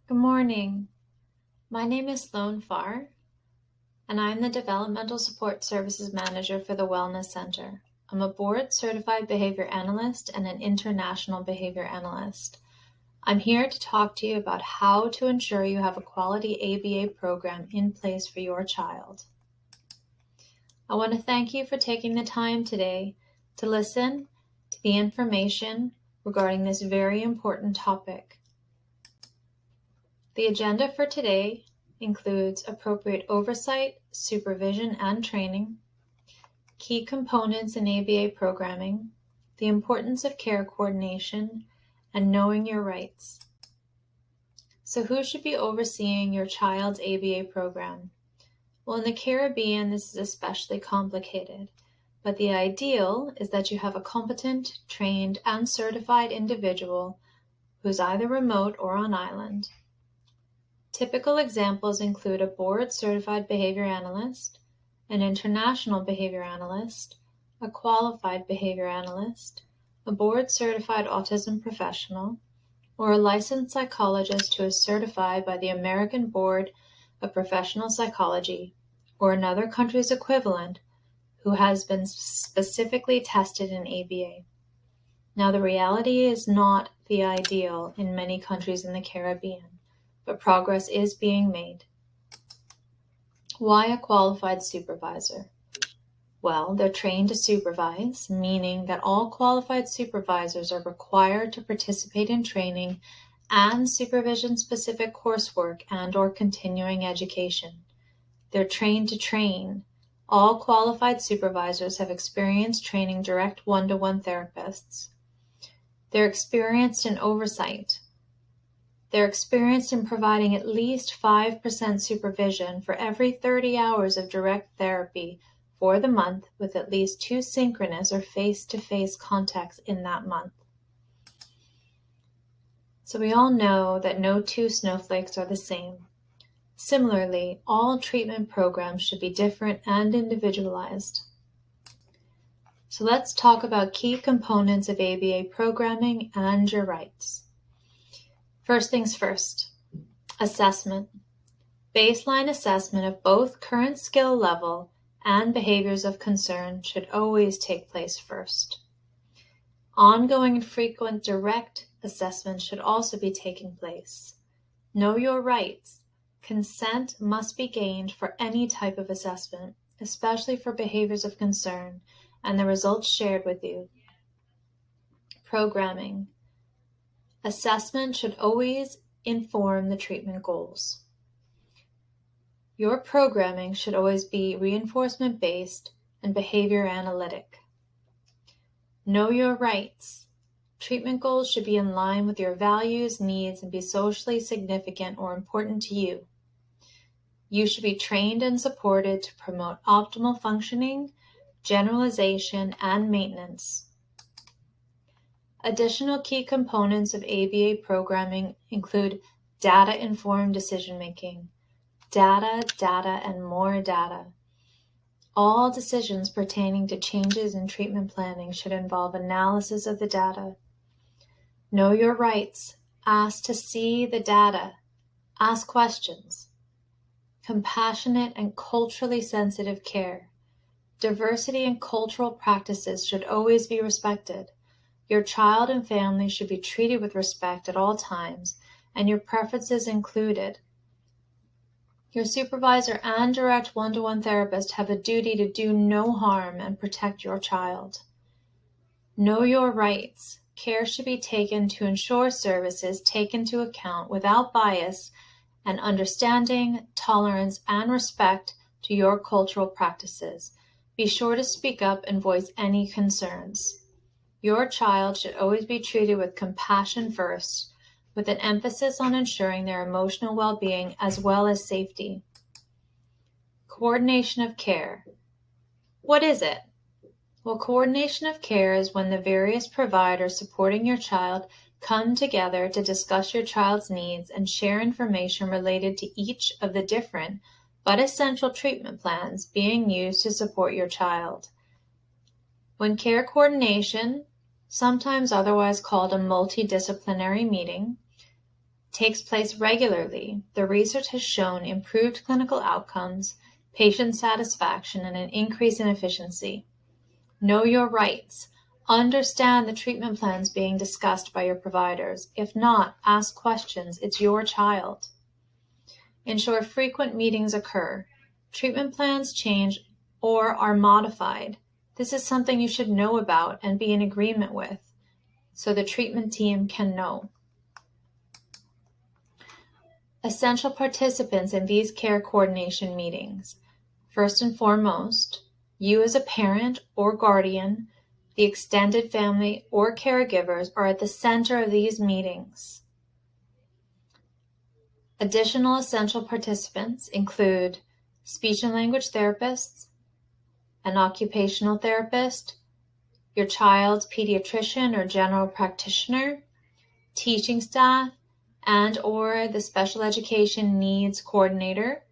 Good morning. My name is Sloane Pharr, and I'm the Developmental Support Services Manager for the Wellness Center. I'm a board-certified behavior analyst and an international behavior analyst. I'm here to talk to you about how to ensure you have a quality ABA program in place for your child. I want to thank you for taking the time today to listen to the information regarding this very important topic. The agenda for today includes appropriate oversight, supervision, and training, key components in ABA programming, the importance of care coordination, and knowing your rights. So who should be overseeing your child's ABA program? Well, in the Caribbean, this is especially complicated, but the ideal is that you have a competent, trained, and certified individual who's either remote or on island. Typical examples include a board-certified behavior analyst, an international behavior analyst, a qualified behavior analyst, a board-certified autism professional, or a licensed psychologist who is certified by the American Board of Professional Psychology, or another country's equivalent, who has been specifically tested in ABA. Now, the reality is not the ideal in many countries in the Caribbean, but progress is being made. Why a qualified supervisor? Well, they're trained to supervise, meaning that all qualified supervisors are required to participate in training and supervision-specific coursework and/or continuing education. They're trained to train. All qualified supervisors have experienced training direct one-to-one therapists. They're experienced in oversight. They're experienced in providing at least 5% supervision for every 30 hours of direct therapy for the month, with at least 2 synchronous or face-to-face contacts in that month. So we all know that no 2 snowflakes are the same. Similarly, all treatment programs should be different and individualized. So let's talk about key components of ABA programming and your rights. First things first, assessment. Baseline assessment of both current skill level and behaviors of concern should always take place first. Ongoing and frequent direct assessment should also be taking place. Know your rights. Consent must be gained for any type of assessment, especially for behaviors of concern, and the results shared with you. Programming. Assessment should always inform the treatment goals. Your programming should always be reinforcement-based and behavior analytic. Know your rights. Treatment goals should be in line with your values, needs, and be socially significant or important to you. You should be trained and supported to promote optimal functioning, generalization, and maintenance. Additional key components of ABA programming include data-informed decision-making, data, and more data. All decisions pertaining to changes in treatment planning should involve analysis of the data. Know your rights. Ask to see the data. Ask questions. Compassionate and culturally sensitive care. Diversity and cultural practices should always be respected. Your child and family should be treated with respect at all times, and your preferences included. Your supervisor and direct one-to-one therapist have a duty to do no harm and protect your child. Know your rights. Care should be taken to ensure services take into account without bias and understanding, tolerance, and respect to your cultural practices. Be sure to speak up and voice any concerns. Your child should always be treated with compassion first, with an emphasis on ensuring their emotional well-being as well as safety. Coordination of care. What is it? Well, coordination of care is when the various providers supporting your child come together to discuss your child's needs and share information related to each of the different but essential treatment plans being used to support your child. When care coordination, sometimes otherwise called a multidisciplinary meeting, takes place regularly, the research has shown improved clinical outcomes, patient satisfaction, and an increase in efficiency. Know your rights. Understand the treatment plans being discussed by your providers. If not, ask questions. It's your child. Ensure frequent meetings occur. Treatment plans change or are modified. This is something you should know about and be in agreement with, so the treatment team can know. Essential participants in these care coordination meetings. First and foremost, you as a parent or guardian, the extended family, or caregivers are at the center of these meetings. Additional essential participants include speech and language therapists, an occupational therapist, your child's pediatrician or general practitioner, teaching staff, and/or the special education needs coordinator,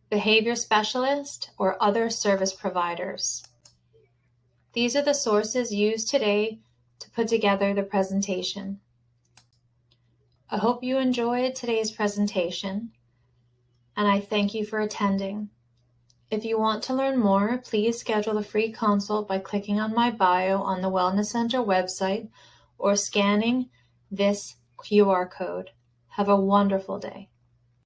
behavior specialist, or other service providers. These are the sources used today to put together the presentation. I hope you enjoyed today's presentation, and I thank you for attending. If you want to learn more, please schedule a free consult by clicking on my bio on the Wellness Center website or scanning this QR code. Have a wonderful day.